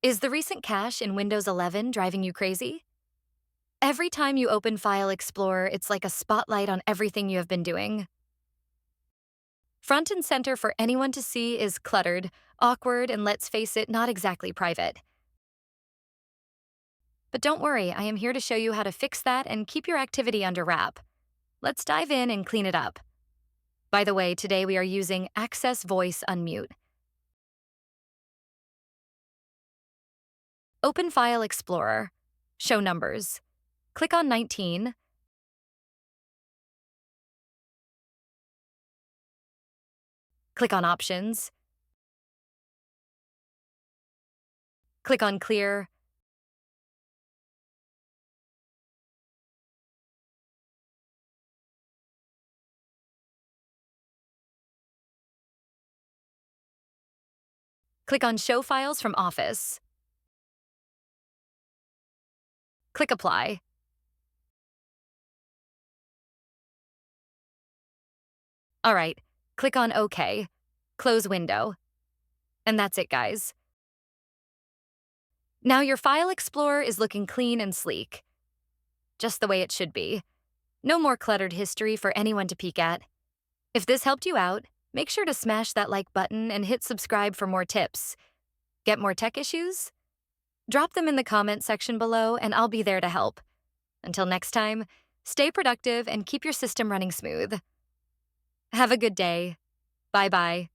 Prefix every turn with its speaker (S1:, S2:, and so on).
S1: Is the recent cache in Windows 11 driving you crazy? Every time you open File Explorer, it's like a spotlight on everything you have been doing. Front and center for anyone to see is cluttered, awkward, and let's face it, not exactly private. But don't worry, I am here to show you how to fix that and keep your activity under wrap. Let's dive in and clean it up. By the way, today we are using Access Voice Unmute. Open File Explorer. Show numbers. Click on 19. Click on Options. Click on Clear. Click on Show Files from Office. Click Apply. All right, click on OK. Close window. And that's it, guys. Now your File Explorer is looking clean and sleek. Just the way it should be. No more cluttered history for anyone to peek at. If this helped you out, make sure to smash that like button and hit subscribe for more tips. Get more tech issues? Drop them in the comment section below and I'll be there to help. Until next time, stay productive and keep your system running smooth. Have a good day. Bye-bye.